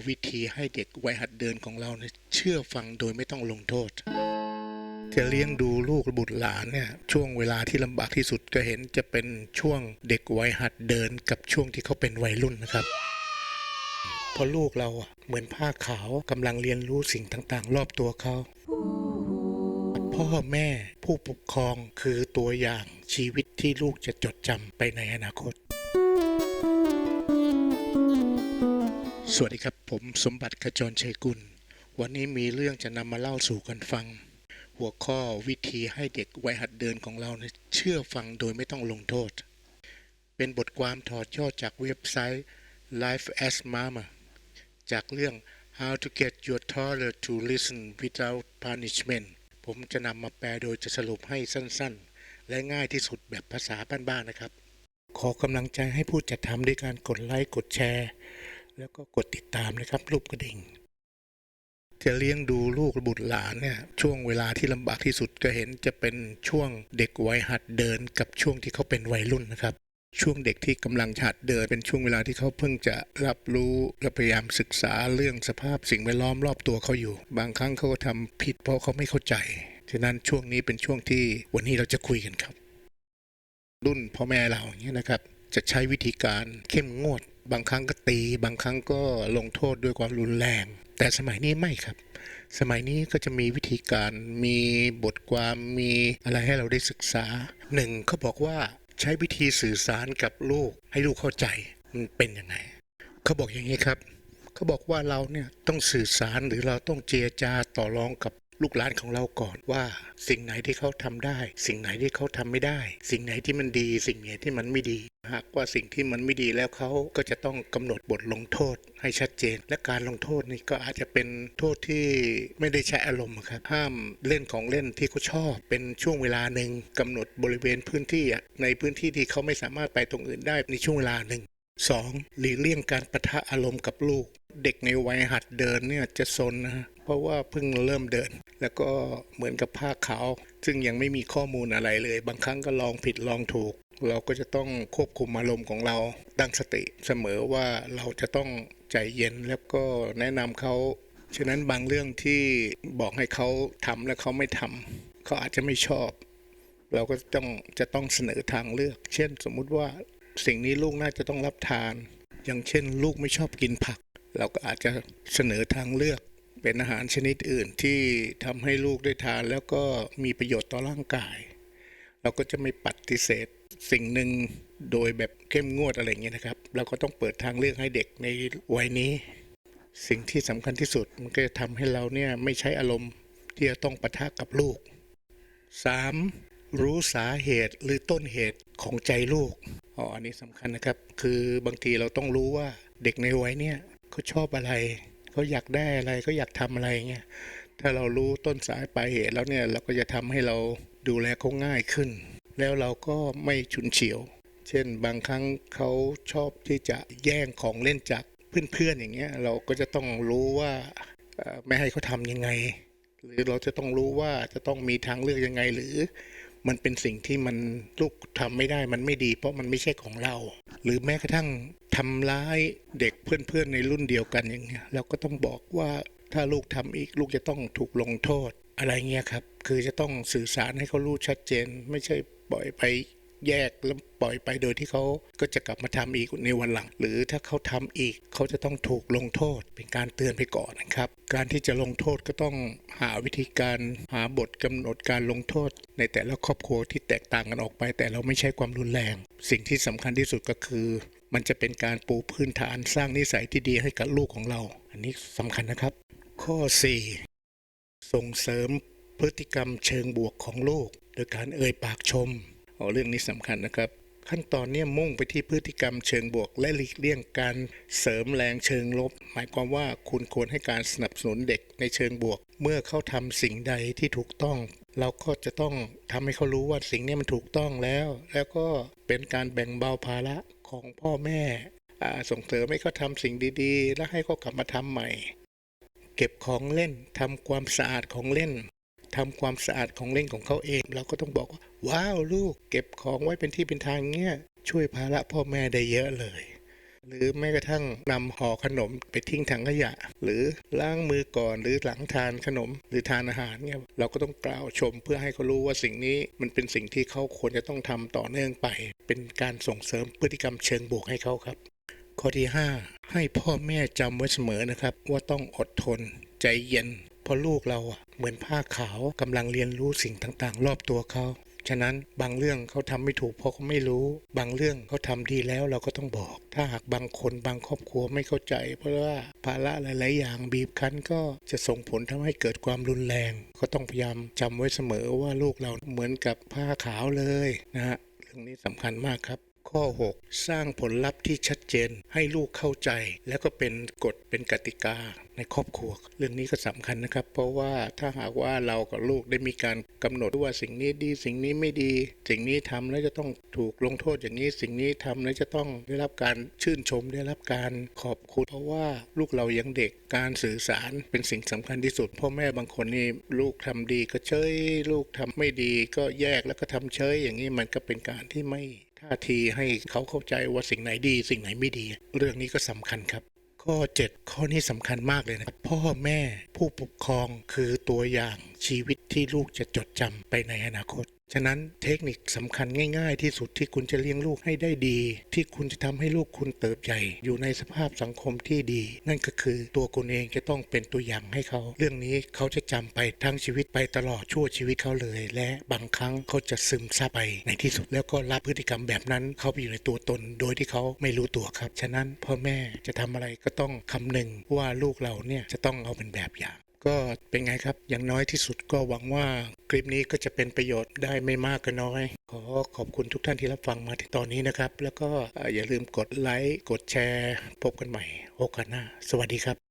วิธีให้เด็กวัยหัดเดินของเราเนี่ยเชื่อฟังโดยไม่ต้องลงโทษจะเลี้ยงดูลูกบุตรหลานเนี่ยช่วงเวลาที่ลำบากที่สุดก็เห็นจะเป็นช่วงเด็กวัยหัดเดินกับช่วงที่เขาเป็นวัยรุ่นนะครับเพราะลูกเราเหมือนผ้าขาวกำลังเรียนรู้สิ่งต่างๆรอบตัวเขาพ่อแม่ผู้ปกครองคือตัวอย่างชีวิตที่ลูกจะจดจำไปในอนาคตสวัสดีครับผมสมบัติขจรชัยกุลวันนี้มีเรื่องจะนำมาเล่าสู่กันฟังหัวข้อวิธีให้เด็กวัยหัดเดินของเราเชื่อฟังโดยไม่ต้องลงโทษเป็นบทความถอดยอดจากเว็บไซต์ Life as Mama จากเรื่อง How to get your toddler to listen without punishment ผมจะนำมาแปลโดยจะสรุปให้สั้นๆและง่ายที่สุดแบบภาษาบ้านๆนะครับขอกำลังใจให้ผู้จัดทำด้วยการกดไลค์กดแชร์แล้วก็กดติดตามนะครับรูปกระดิ่งจะเลี้ยงดูลูกบุตรหลานเนี่ยช่วงเวลาที่ลำบากที่สุดก็เห็นจะเป็นช่วงเด็กวัยหัดเดินกับช่วงที่เขาเป็นวัยรุ่นนะครับช่วงเด็กที่กำลังหัดเดินเป็นช่วงเวลาที่เขาเพิ่งจะรับรู้และพยายามศึกษาเรื่องสภาพสิ่งแวดล้อมรอบตัวเขาอยู่บางครั้งเขาก็ทำผิดเพราะเขาไม่เข้าใจฉะนั้นช่วงนี้เป็นช่วงที่วันนี้เราจะคุยกันครับรุ่นพ่อแม่เราอย่างนี้นะครับจะใช้วิธีการเข้มงวดบางครั้งก็ตีบางครั้งก็ลงโทษด้วยความรุนแรงแต่สมัยนี้ไม่ครับสมัยนี้ก็จะมีวิธีการมีบทความมีอะไรให้เราได้ศึกษาหนึ่งเขาบอกว่าใช้วิธีสื่อสารกับลูกให้ลูกเข้าใจมันเป็นยังไงเขาบอกอย่างนี้ครับเขาบอกว่าเราเนี่ยต้องสื่อสารหรือเราต้องเจรจาต่อรองกับลูกหลานของเราก่อนว่าสิ่งไหนที่เขาทำได้สิ่งไหนที่เขาทำไม่ได้สิ่งไหนที่มันดีสิ่งไหนที่มันไม่ดีหากว่าสิ่งที่มันไม่ดีแล้วเขาก็จะต้องกำหนดบทลงโทษให้ชัดเจนและการลงโทษนี่ก็อาจจะเป็นโทษที่ไม่ได้ใช้อารมณ์ครับห้ามเล่นของเล่นที่เขาชอบเป็นช่วงเวลาหนึ่งกำหนดบริเวณพื้นที่ในพื้นที่ที่เขาไม่สามารถไปตรงอื่นได้ในช่วงเวลาหนึ่ง2หลีกเลี่ยงการปะทะอารมณ์กับลูกเด็กในวัยหัดเดินเนี่ยจะซนนะเพราะว่าเพิ่งเริ่มเดินแล้วก็เหมือนกับผ้าขาวซึ่งยังไม่มีข้อมูลอะไรเลยบางครั้งก็ลองผิดลองถูกเราก็จะต้องควบคุมอารมณ์ของเราตั้งสติเสมอว่าเราจะต้องใจเย็นแล้วก็แนะนำเขาฉะนั้นบางเรื่องที่บอกให้เขาทำแล้วเขาไม่ทำเขาอาจจะไม่ชอบเราก็จะต้องเสนอทางเลือกเช่นสมมุติว่าสิ่งนี้ลูกน่าจะต้องรับทานอย่างเช่นลูกไม่ชอบกินผักเราก็อาจจะเสนอทางเลือกเป็นอาหารชนิดอื่นที่ทำให้ลูกได้ทานแล้วก็มีประโยชน์ต่อร่างกายเราก็จะไม่ปฏิเสธสิ่งหนึ่งโดยแบบเข้มงวดอะไรอย่างเงี้ยนะครับเราก็ต้องเปิดทางเลือกให้เด็กในวัยนี้สิ่งที่สำคัญที่สุดมันก็จะทำให้เราเนี่ยไม่ใช้อารมณ์ที่จะต้องปะทะกับลูก 3. รู้สาเหตุหรือต้นเหตุของใจลูกอันนี้สำคัญนะครับคือบางทีเราต้องรู้ว่าเด็กในวัยเนี่ยเขาชอบอะไรเขาอยากได้อะไรเขาอยากทำอะไรเงี้ยถ้าเรารู้ต้นสายปลายเหตุแล้วเนี่ยเราก็จะทำให้เราดูแลเขาง่ายขึ้นแล้วเราก็ไม่ฉุนเฉียวเช่นบางครั้งเขาชอบที่จะแย่งของเล่นจากเพื่อนๆอย่างเงี้ยเราก็จะต้องรู้ว่าไม่ให้เขาทำยังไงหรือเราจะต้องรู้ว่าจะต้องมีทางเลือกยังไงหรือมันเป็นสิ่งที่มันลูกทำไม่ได้มันไม่ดีเพราะมันไม่ใช่ของเราหรือแม้กระทั่งทำร้ายเด็กเพื่อนๆในรุ่นเดียวกันอย่างเงี้ยเราก็ต้องบอกว่าถ้าลูกทำอีกลูกจะต้องถูกลงโทษอะไรเงี้ยครับคือจะต้องสื่อสารให้เขารู้ชัดเจนไม่ใช่ปล่อยไปแยกแล้วปล่อยไปโดยที่เขาก็จะกลับมาทำอีกในวันหลังหรือถ้าเขาทำอีกเขาจะต้องถูกลงโทษเป็นการเตือนไปก่อนนะครับการที่จะลงโทษก็ต้องหาวิธีการหาบทกำหนดการลงโทษในแต่ละครอบครัวที่แตกต่างกันออกไปแต่เราไม่ใช่ความรุนแรงสิ่งที่สำคัญที่สุดก็คือมันจะเป็นการปูพื้นฐานสร้างนิสัยที่ดีให้กับลูกของเราอันนี้สำคัญนะครับข้อ4ส่งเสริมพฤติกรรมเชิงบวกของลูกโดยการเอ่ยปากชมเรื่องนี้สำคัญนะครับขั้นตอนนี้มุ่งไปที่พฤติกรรมเชิงบวกและหลีกเลี่ยงการเสริมแรงเชิงลบหมายความว่าคุณควรให้การสนับสนุนเด็กในเชิงบวกเมื่อเขาทำสิ่งใดที่ถูกต้องเราก็จะต้องทำให้เขารู้ว่าสิ่งนี้มันถูกต้องแล้วก็เป็นการแบ่งเบาภาระของพ่อแม่ส่งเสริมให้เขาทำสิ่งดีๆและให้เขากลับมาทำใหม่เก็บของเล่นทำความสะอาดของเล่นทำความสะอาดของเล่นของเขาเองเราก็ต้องบอกว่าว้าวลูกเก็บของไว้เป็นที่เป็นทางเงี้ย ช่วยภาระพ่อแม่ได้เยอะเลย หรือแม้กระทั่งนำห่อขนมไปทิ้งถังขยะหรือล้างมือก่อนหรือหลังทานขนมหรือทานอาหารเนี่ยเราก็ต้องกล่าวชมเพื่อให้เขารู้ว่าสิ่งนี้มันเป็นสิ่งที่เขาควรจะต้องทำต่อเนื่องไปเป็นการส่งเสริมพฤติกรรมเชิงบวกให้เขาครับข้อที่5ให้พ่อแม่จำไว้เสมอนะครับว่าต้องอดทนใจเย็นเพราะลูกเราเหมือนผ้าขาวกำลังเรียนรู้สิ่งต่างๆรอบตัวเขาฉะนั้นบางเรื่องเขาทำไม่ถูกเพราะเขาไม่รู้บางเรื่องเขาทำดีแล้วเราก็ต้องบอกถ้าหากบางคนบางครอบครัวไม่เข้าใจเพราะว่าภาระหลายๆอย่างบีบคั้นก็จะส่งผลทำให้เกิดความรุนแรงก็ต้องพยายามจำไว้เสมอว่าลูกเราเหมือนกับผ้าขาวเลยนะฮะเรื่องนี้สำคัญมากครับข้อ6สร้างผลลัพธ์ที่ชัดเจนให้ลูกเข้าใจแล้วก็เป็นกฎเป็นกติกาในครอบครัวเรื่องนี้ก็สำคัญนะครับเพราะว่าถ้าหากว่าเรากับลูกได้มีการกำหนดว่าสิ่งนี้ดีสิ่งนี้ไม่ดีสิ่งนี้ทำแล้วจะต้องถูกลงโทษอย่างนี้สิ่งนี้ทำแล้วจะต้องได้รับการชื่นชมได้รับการขอบคุณเพราะว่าลูกเรายังเด็กการสื่อสารเป็นสิ่งสำคัญที่สุดพ่อแม่บางคนนี่ลูกทำดีก็เฉยลูกทำไม่ดีก็แยกแล้วก็ทำเฉยอย่างนี้มันก็เป็นการที่ไม่ท่าทีให้เขาเข้าใจว่าสิ่งไหนดีสิ่งไหนไม่ดีเรื่องนี้ก็สำคัญครับข้อ7ข้อนี้สำคัญมากเลยนะพ่อแม่ผู้ปกครองคือตัวอย่างชีวิตที่ลูกจะจดจำไปในอนาคตฉะนั้นเทคนิคสำคัญง่ายๆที่สุดที่คุณจะเลี้ยงลูกให้ได้ดีที่คุณจะทำให้ลูกคุณเติบใหญ่อยู่ในสภาพสังคมที่ดีนั่นก็คือตัวคุณเองจะต้องเป็นตัวอย่างให้เขาเรื่องนี้เขาจะจำไปทั้งชีวิตไปตลอดชั่วชีวิตเขาเลยและบางครั้งเขาจะซึมซับไปในที่สุดแล้วก็รับพฤติกรรมแบบนั้นเข้าไปอยู่ในตัวตนโดยที่เขาไม่รู้ตัวครับฉะนั้นพ่อแม่จะทำอะไรก็ต้องคำนึงว่าลูกเราเนี่ยจะต้องเอาเป็นแบบอย่างก็เป็นไงครับอย่างน้อยที่สุดก็หวังว่าคลิปนี้ก็จะเป็นประโยชน์ได้ไม่มากก็น้อยขอขอบคุณทุกท่านที่รับฟังมาถึงตอนนี้นะครับแล้วก็อย่าลืมกดไลค์กดแชร์พบกันใหม่โอกาสหน้าสวัสดีครับ